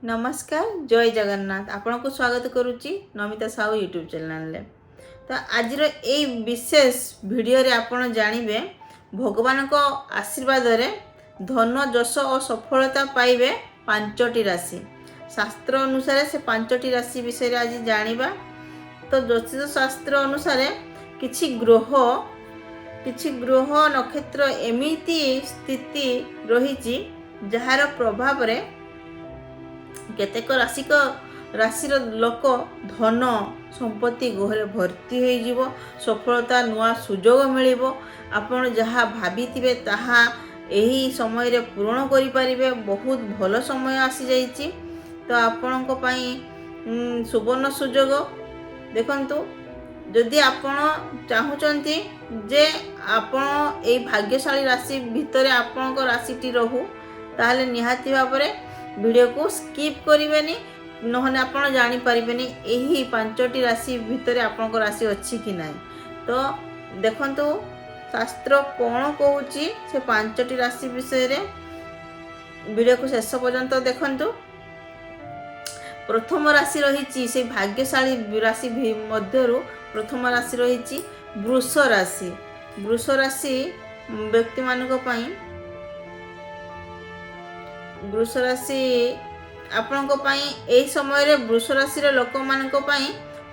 नमस्कार जय जगन्नाथ आपण को स्वागत करुच्ची नमिता साहू यूट्यूब चैनल तो आज ये विशेष वीडियो रे आपण जानिबे भगवान को आशीर्वाद रे धन जश और सफलता पाइबे पांचटी राशि शास्त्र अनुसार से पांचटी राशि विषय आज जानिबा। तो ज्योतिष शास्त्र अनुसार किछि ग्रह नक्षत्र एमिति स्थिति रही जार प्रभाव रे केतेक राशि लोक धन संपत्ति घरे भर्ती हो सफलता नुआ सुजोग मिलिबो आपण जहाँ भाभी ताहा यही समय रे पूर्ण करि परिबे। बहुत भल समय आसी जाइछि तो आपण को पई सुवर्ण सुजोग देखंतु जदि आपण चाहुचंती जे आपण ए भाग्यशाली राशि भितरे आपण को राशिटी रहू ताहले निहाती भाबरे वीडियो को स्किप करिवेनी नहने आपण जानि परिबेनी एही पांचटी राशि भितरे आपण को राशि अछि कि नाही। तो देखंतु शास्त्र कोन कहूची से पांचटी राशि विषय रे वीडियो को शेष पर्यंत देखंतु। प्रथम राशि रही से भाग्यशाली राशि मध्यरु प्रथम राशि रही वृष राशि। वृष राशि व्यक्ति मानक पई वृष राशि आपण यही समय वृष राशि लोक मान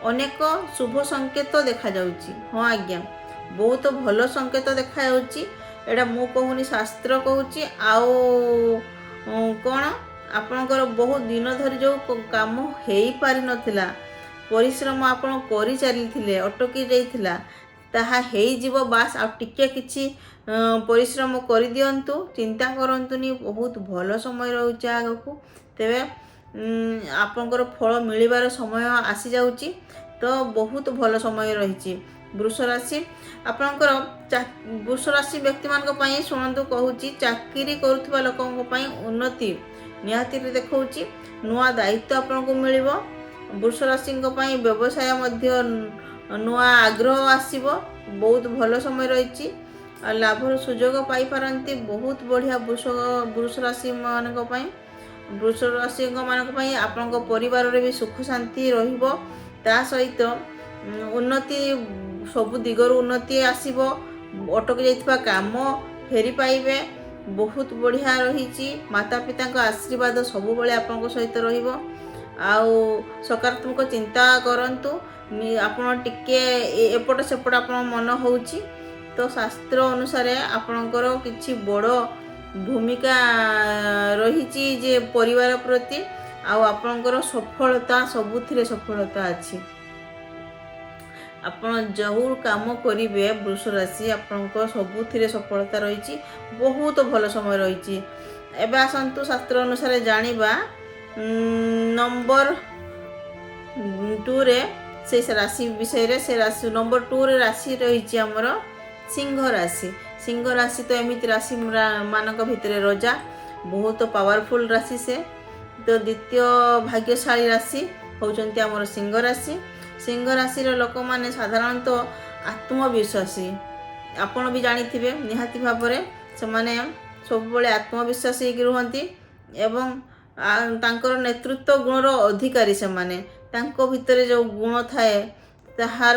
अनेक शुभ संकेत देखा जाउची। हाँ आज्ञा बहुत भल संकेत देखा जाउची। एटा मु कहूनी शास्त्र कहूची आउ कौन आपणकर बहुत दिन धरी जो काम हो पारि नथिला परिश्रम आपण करि चलीथिले अटकी जाइथिला ताहा हेई जीव बास आ टिके किछि परिश्रम करि दियंतु चिंता करंतुनी बहुत भल समय रहउची आगकू तेबे आपनकर फल मिलिबार समय आसी जाउची। तो बहुत भल समय रहिची वृष राशि आपनकर वृष राशि व्यक्ति मानक पई सुनंतु कहूची चाकरी करूथबा लोकन पई उन्नति निहाती देखौची नुआ दायित्व आपन को मिलिबो। वृष राशि पई व्यवसाय मध्य नुआ आग्रह आसीबो बहुत भल समय रहिची लाभर सुजोग पाई पारंती बहुत बढ़िया वृष राशि मानक पई वृष राशि मानक पई आपन को परिवार रे भी सुख शांति रहिबो ता सहित उन्नति सब दिगरु उन्नति आसीबो अटक जाइतबा काम फेरी पाइबे बहुत बढ़िया रहिची। माता पिता को आशीर्वाद सब बेले आपन को सहित रहिबो आउ सकारात्मक चिंता करंतु आपण टिके एपट सेपट आपण मन होउची। तो शास्त्र अनुसार आपणकर किछि बड़ भूमिका रही जे परिवार प्रति आउ आपणकर सफलता सबुथिरे सफलता अछि। आपण जो काम करिवे वृष राशि आपणकर सबुथिरे सफलता रही बहुत भल समय रही। एबे आसंतु शास्त्र अनुसार जानिबा नंबर 2 रे से राशि विषय रे से राशि नंबर 2 रे राशि रही हमर सिंह राशि। सिंह राशि तो एमिति राशि मानक भितरे रजा बहुत पावरफुल राशि से। तो द्वितीय भाग्यशाली राशि होचंती हमर सिंह राशि। सिंह राशि रो लोक माने साधारणतः आत्मविश्वासी आपण भी जानिथिबे निहाती भाबरे से माने सब बेले आत्मविश्वासी रहंती एवं तांकर नेतृत्व गुण रो अधिकारी से माने तांको भितरे जो गुण थाए ताहार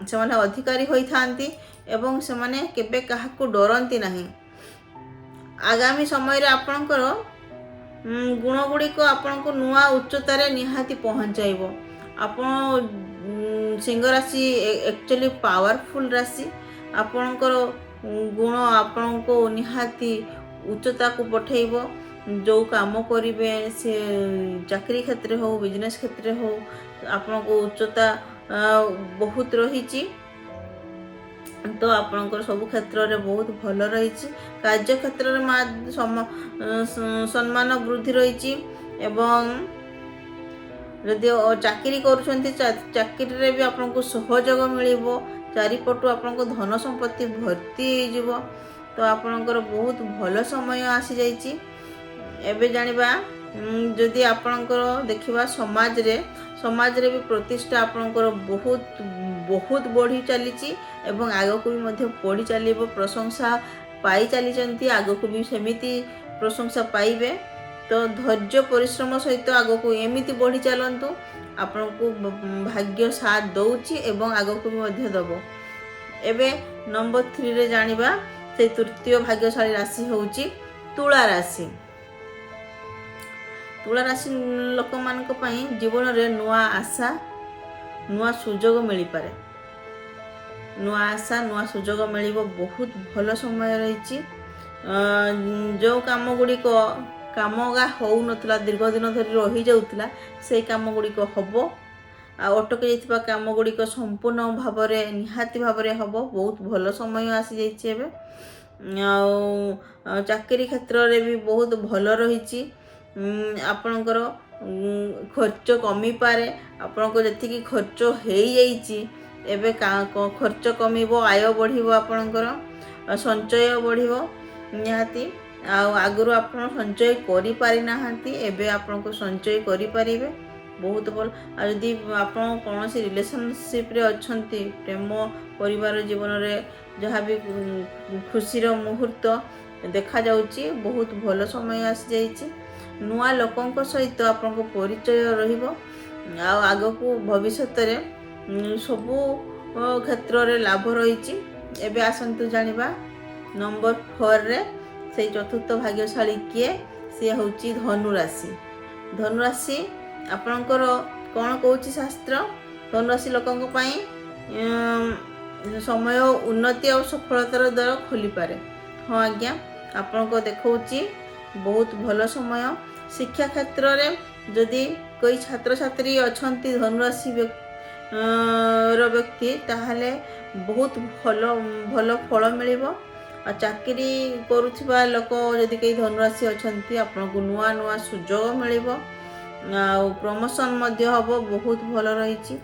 से माने अधिकारी होई थांती एवं से माने केबे काहाकू डरंती नाही। आगामी समय रे आपणकर गुण गुडी को आपनको नुआ उच्चतारे निहाती पहुंचाइबो। आपण सिंह राशि एक्चुअली पावरफुल राशि आपणकर गुण आपनको निहाती उच्चता को पठेइबो। जो काम करिवे से चाकरी क्षेत्र हो बिजनेस क्षेत्र हो आपनको उच्चता बहुत रही। तो आपणकर सब क्षेत्र रे बहुत भल रही। कार्य क्षेत्र रे सम्मान वृद्धि रही एवं यदि चाकरी करूछंती चाकरी रे भी आपनको सहयोग मिलिबो चारिपटु आपनको धन संपत्ति भर्ती हो जिवो। तो आपणकर बहुत भल समय आसी जाइछि। एबे जानिबा जदि आपणकर देखिबा समाज रे भी प्रतिष्ठा आपणकर बहुत बढ़ी चलीची एवं आगको भी मध्य बढ़ी चलिबो प्रशंसा पाई चलीचंती आगको भी सेमिति प्रशंसा पाइबे। ତ ଧୈର୍ଯ୍ୟ ପରିଶ୍ରମ ସହିତ ଆଗକୁ ଏମିତି ବଢ଼ି ଚାଲନ୍ତୁ। ଆପଣଙ୍କୁ ଭାଗ୍ୟ ସାଥ ଦେଉଛି ଏବଂ ଆଗକୁ ବି ମଧ୍ୟ ଦେବ। ଏବେ ନମ୍ବର 3ରେ ଜାଣିବା ସେଇ ତୃତୀୟ ଭାଗ୍ୟଶାଳୀ ରାଶି ହେଉଛି ତୁଳା ରାଶି। ତୁଳା ରାଶି ଲୋକମାନଙ୍କ ପାଇଁ ଜୀବନରେ ନୂଆ ଆଶା ନୂଆ ସୁଯୋଗ ମିଳିପାରେ। ନୂଆ ଆଶା ନୂଆ ସୁଯୋଗ ମିଳିବ। ବହୁତ ଭଲ ସମୟ ରହିଛି। ଯେଉଁ କାମ ଗୁଡ଼ିକ ହେଉନଥିଲା, ଦୀର୍ଘ ଦିନ ଧରି ରହିଯାଉଥିଲା, ସେଇ କାମ ଗୁଡ଼ିକ ହେବ। ଆଉ ଅଟକି ଯାଇଥିବା କାମ ଗୁଡ଼ିକ ସମ୍ପୂର୍ଣ୍ଣ ଭାବରେ ନିହାତି ଭାବରେ ହେବ। ବହୁତ ଭଲ ସମୟ ଆସିଯାଇଛି ଏବେ। ଆଉ ଚାକିରି କ୍ଷେତ୍ରରେ ବି ବହୁତ ଭଲ ରହିଛି। ଆପଣଙ୍କର ଖର୍ଚ୍ଚ କମିପାରେ। ଆପଣଙ୍କ ଯେତିକି ଖର୍ଚ୍ଚ ହେଇଯାଇଛି ଏବେ ଖର୍ଚ୍ଚ କମିବ, ଆୟ ବଢ଼ିବ, ଆପଣଙ୍କର ସଞ୍ଚୟ ବଢ଼ିବ ନିହାତି। ଆଉ ଆଗରୁ ଆପଣ ସଞ୍ଚୟ କରିପାରିନାହାନ୍ତି, ଏବେ ଆପଣଙ୍କୁ ସଞ୍ଚୟ କରିପାରିବେ। ବହୁତ ଭଲ। ଆଉ ଯଦି ଆପଣ କୌଣସି ରିଲେସନସିପ୍ରେ ଅଛନ୍ତି, ପ୍ରେମ ପରିବାର ଜୀବନରେ ଯାହା ବି ଖୁସିର ମୁହୂର୍ତ୍ତ ଦେଖାଯାଉଛି, ବହୁତ ଭଲ ସମୟ ଆସିଯାଇଛି। ନୂଆ ଲୋକଙ୍କ ସହିତ ଆପଣଙ୍କ ପରିଚୟ ରହିବ। ଆଉ ଆଗକୁ ଭବିଷ୍ୟତରେ ସବୁ କ୍ଷେତ୍ରରେ ଲାଭ ରହିଛି। ଏବେ ଆସନ୍ତୁ ଜାଣିବା ନମ୍ବର 4ରେ ସେଇ ଚତୁର୍ଥ ଭାଗ୍ୟଶାଳୀ କିଏ? ସିଏ ହେଉଛି ଧନୁରାଶି। ଧନୁରାଶି ଆପଣଙ୍କର କ'ଣ କହୁଛି ଶାସ୍ତ୍ର? ଧନୁରାଶି ଲୋକଙ୍କ ପାଇଁ ସମୟ ଉନ୍ନତି ଆଉ ସଫଳତାର ଦ୍ୱାର ଖୋଲିପାରେ। ହଁ ଆଜ୍ଞା, ଆପଣଙ୍କ ଦେଖାଉଛି ବହୁତ ଭଲ ସମୟ। ଶିକ୍ଷା କ୍ଷେତ୍ରରେ ଯଦି କେହି ଛାତ୍ରଛାତ୍ରୀ ଅଛନ୍ତି ଧନୁରାଶି ର ବ୍ୟକ୍ତି, ତାହେଲେ ବହୁତ ଭଲ ଫଳ ମିଳିବ। ଆଉ ଚାକିରି କରୁଥିବା ଲୋକ ଯଦି କେହି ଧନୁରାଶି ଅଛନ୍ତି, ଆପଣଙ୍କୁ ନୂଆ ନୂଆ ସୁଯୋଗ ମିଳିବ। ଆଉ ପ୍ରମୋସନ୍ ମଧ୍ୟ ହେବ। ବହୁତ ଭଲ ରହିଛି।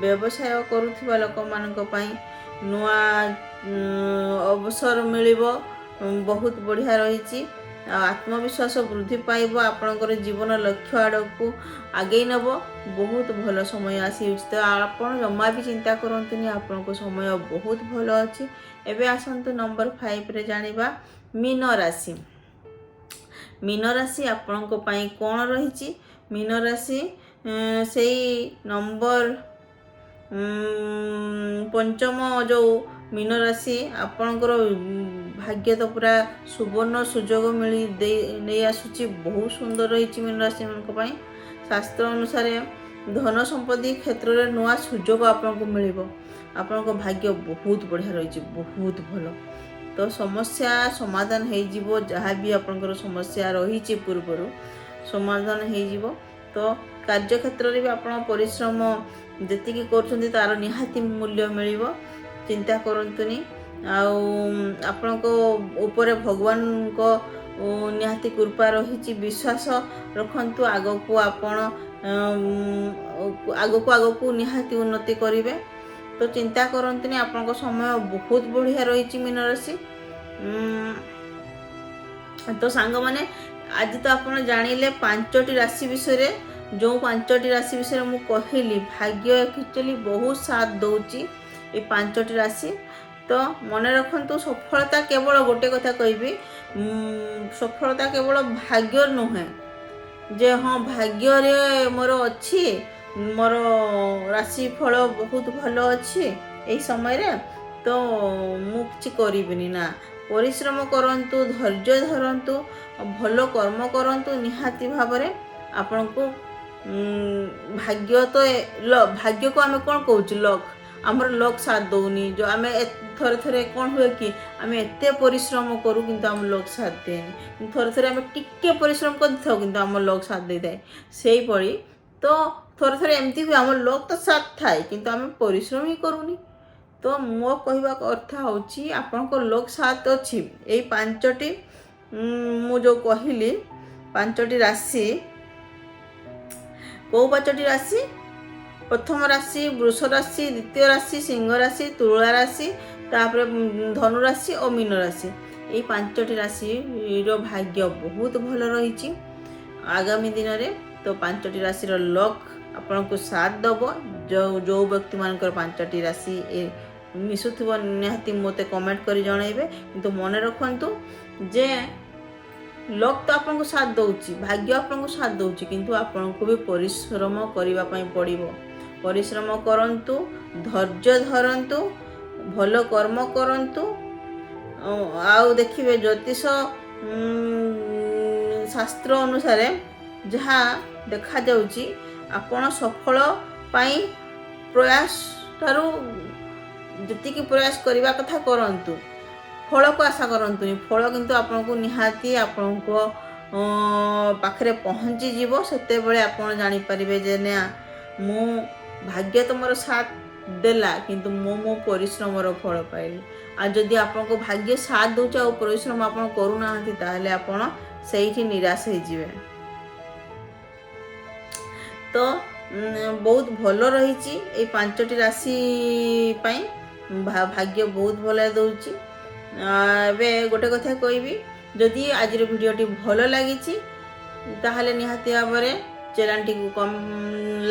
ବ୍ୟବସାୟ କରୁଥିବା ଲୋକମାନଙ୍କ ପାଇଁ ନୂଆ ଅବସର ମିଳିବ। ବହୁତ ବଢ଼ିଆ ରହିଛି। ଆଉ ଆତ୍ମବିଶ୍ୱାସ ବୃଦ୍ଧି ପାଇବ। ଆପଣଙ୍କର ଜୀବନ ଲକ୍ଷ୍ୟ ଆଡ଼କୁ ଆଗେଇ ନେବ। ବହୁତ ଭଲ ସମୟ ଆସିଯାଉଛି। ତ ଆପଣ ଜମା ବି ଚିନ୍ତା କରନ୍ତୁନି, ଆପଣଙ୍କ ସମୟ ବହୁତ ଭଲ ଅଛି। ଏବେ ଆସନ୍ତୁ ନମ୍ବର 5ରେ ଜାଣିବା ମୀନ ରାଶି। ମୀନ ରାଶି ଆପଣଙ୍କ ପାଇଁ କ'ଣ ରହିଛି? ମୀନ ରାଶି ସେଇ ନମ୍ବର 5ମ ଯେଉଁ ମୀନ ରାଶି, ଆପଣଙ୍କର ଭାଗ୍ୟ ତ ପୁରା ସୁବର୍ଣ୍ଣ ସୁଯୋଗ ନେଇ ଆସୁଛି। ବହୁତ ସୁନ୍ଦର ରହିଛି ମୀନ ରାଶିମାନଙ୍କ ପାଇଁ। ଶାସ୍ତ୍ର ଅନୁସାରେ ଧନ ସମ୍ପତ୍ତି କ୍ଷେତ୍ରରେ ନୂଆ ସୁଯୋଗ ଆପଣଙ୍କୁ ମିଳିବ। ଆପଣଙ୍କ ଭାଗ୍ୟ ବହୁତ ବଢ଼ିଆ ରହିଛି, ବହୁତ ଭଲ। ତ ସମସ୍ୟା ସମାଧାନ ହେଇଯିବ। ଯାହା ବି ଆପଣଙ୍କର ସମସ୍ୟା ରହିଛି ପୂର୍ବରୁ ସମାଧାନ ହେଇଯିବ। ତ କାର୍ଯ୍ୟକ୍ଷେତ୍ରରେ ବି ଆପଣ ପରିଶ୍ରମ ଯେତିକି କରୁଛନ୍ତି ତାର ନିହାତି ମୂଲ୍ୟ ମିଳିବ। ଚିନ୍ତା କରନ୍ତୁନି। ଆଉ ଆପଣଙ୍କ ଉପରେ ଭଗବାନଙ୍କ ନିହାତି କୃପା ରହିଛି। ବିଶ୍ୱାସ ରଖନ୍ତୁ। ଆଗକୁ ନିହାତି ଉନ୍ନତି କରିବେ। ତ ଚିନ୍ତା କରନ୍ତୁନି। ଆପଣଙ୍କ ସମୟ ବହୁତ ବଢ଼ିଆ ରହିଛି ମୀନ ରାଶି। ତ ସାଙ୍ଗମାନେ, ଆଜି ତ ଆପଣ ଜାଣିଲେ 5ଟି ରାଶି ବିଷୟରେ। ଯେଉଁ 5ଟି ରାଶି ବିଷୟରେ ମୁଁ କହିଲି, ଭାଗ୍ୟ ଆକ୍ଚୁଆଲି ବହୁତ ସାଥ ଦେଉଛି ଏ 5ଟି ରାଶି। ତ ମନେ ରଖନ୍ତୁ, ସଫଳତା କେବଳ ଗୋଟେ କଥା କହିବି, ସଫଳତା କେବଳ ଭାଗ୍ୟ ନୁହେଁ ଯେ ହଁ ଭାଗ୍ୟରେ ମୋର ଅଛି, ମୋର ରାଶି ଫଳ ବହୁତ ଭଲ ଅଛି ଏହି ସମୟରେ, ତ ମୁଁ କିଛି କରିବିନି ନା। ପରିଶ୍ରମ କରନ୍ତୁ, ଧୈର୍ଯ୍ୟ ଧରନ୍ତୁ, ଭଲ କର୍ମ କରନ୍ତୁ। ନିହାତି ଭାବରେ ଆପଣଙ୍କୁ ଭାଗ୍ୟକୁ ଆମେ କ'ଣ କହୁଛୁ? ଲକ୍। ଆମର ଲକ୍ ସାଥ ଦେଉନି। ଯେଉଁ ଆମେ ଥରେ କ'ଣ ହୁଏ କି, ଆମେ ଏତେ ପରିଶ୍ରମ କରୁ କିନ୍ତୁ ଆମ ଲକ୍ ସାଥ ଦିଏନି। ଥରେ ଆମେ ଟିକେ ପରିଶ୍ରମ କରିଥାଉ କିନ୍ତୁ ଆମ ଲକ୍ ସାଥ ଦେଇଥାଏ। ସେଇଭଳି ତ ଥରେ ଏମିତି ହୁଏ, ଆମ ଲକ୍ ତ ସାଥ ଥାଏ କିନ୍ତୁ ଆମେ ପରିଶ୍ରମ ହିଁ କରୁନି। ତ ମୋ କହିବା କଥା ହେଉଛି, ଆପଣଙ୍କ ଲକ୍ ସାଥ ଅଛି। ଏଇ 5ଟି ମୁଁ ଯେଉଁ କହିଲି 5ଟି ରାଶି, କେଉଁ 5ଟି ରାଶି? ପ୍ରଥମ ରାଶି ବୃଷ ରାଶି, ଦ୍ୱିତୀୟ ରାଶି ସିଂହ ରାଶି, ତୁଳା ରାଶି, ତାପରେ ଧନୁ ରାଶି ଓ ମୀନ ରାଶି। ଏଇ 5ଟି ରାଶିର ଭାଗ୍ୟ ବହୁତ ଭଲ ରହିଛି ଆଗାମୀ ଦିନରେ। ତ 5ଟି ରାଶିର ଲକ୍ ଆପଣଙ୍କୁ ସାଥ ଦେବ। ଯେଉଁ ବ୍ୟକ୍ତିମାନଙ୍କର 5ଟି ରାଶି ମିଶୁଥିବ ନିହାତି ମୋତେ କମେଣ୍ଟ କରି ଜଣାଇବେ। କିନ୍ତୁ ମନେ ରଖନ୍ତୁ ଯେ ଲକ୍ ତ ଆପଣଙ୍କୁ ସାଥ ଦେଉଛି, ଭାଗ୍ୟ ଆପଣଙ୍କୁ ସାଥ ଦେଉଛି, କିନ୍ତୁ ଆପଣଙ୍କୁ ବି ପରିଶ୍ରମ କରିବା ପାଇଁ ପଡ଼ିବ। ପରିଶ୍ରମ କରନ୍ତୁ, ଧୈର୍ଯ୍ୟ ଧରନ୍ତୁ, ଭଲ କର୍ମ କରନ୍ତୁ। ଆଉ ଦେଖିବେ ଜ୍ୟୋତିଷ ଶାସ୍ତ୍ର ଅନୁସାରେ ଯାହା ଦେଖାଯାଉଛି, ଆପଣ ସଫଳ ପାଇଁ ପ୍ରୟାସ ଠାରୁ ଯେତିକି ପ୍ରୟାସ କରିବା କଥା କରନ୍ତୁ, ଫଳକୁ ଆଶା କରନ୍ତୁନି। ଫଳ କିନ୍ତୁ ଆପଣଙ୍କୁ ନିହାତି ଆପଣଙ୍କ ପାଖରେ ପହଞ୍ଚିଯିବ। ସେତେବେଳେ ଆପଣ ଜାଣିପାରିବେ ଯେ ନା, ମୁଁ ଭାଗ୍ୟ ତ ମୋର ସାଥ ଦେଲା, କିନ୍ତୁ ମୁଁ ମୋ ପରିଶ୍ରମର ଫଳ ପାଇଲି। ଆଉ ଯଦି ଆପଣଙ୍କୁ ଭାଗ୍ୟ ସାଥ ଦେଉଛି ଆଉ ପରିଶ୍ରମ ଆପଣ କରୁନାହାନ୍ତି, ତାହେଲେ ଆପଣ ସେଇଠି ନିରାଶ ହେଇଯିବେ। ତ ବହୁତ ଭଲ ରହିଛି ଏଇ 5ଟି ରାଶି ପାଇଁ। ଭାଗ୍ୟ ବହୁତ ଭଲ ଦେଉଛି। ଏବେ ଗୋଟେ କଥା କହିବି, ଯଦି ଆଜିର ଭିଡ଼ିଓଟି ଭଲ ଲାଗିଛି ତାହେଲେ ନିହାତି ଭାବରେ ଚ୍ୟାନେଲଟିକୁ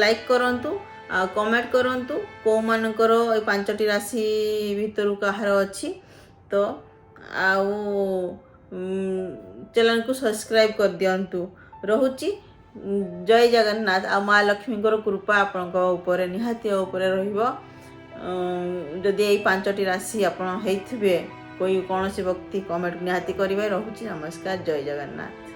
ଲାଇକ୍ କରନ୍ତୁ ଆଉ କମେଣ୍ଟ କରନ୍ତୁ କେଉଁମାନଙ୍କର ଏଇ 5ଟି ରାଶି ଭିତରୁ କାହାର ଅଛି। ତ ଆଉ ଚ୍ୟାନେଲକୁ ସବସ୍କ୍ରାଇବ୍ କରିଦିଅନ୍ତୁ। ରହୁଛି। ଜୟ ଜଗନ୍ନାଥ। ଆଉ ମା ଲକ୍ଷ୍ମୀଙ୍କର କୃପା ଆପଣଙ୍କ ଉପରେ ନିହାତି ଉପରେ ରହିବ। ଯଦି ଏଇ 5ଟି ରାଶି ଆପଣ ହେଇଥିବେ, କୌଣସି ବ୍ୟକ୍ତି କମେଣ୍ଟ ନିହାତି କରିବେ। ରହୁଛି। ନମସ୍କାର। ଜୟ ଜଗନ୍ନାଥ।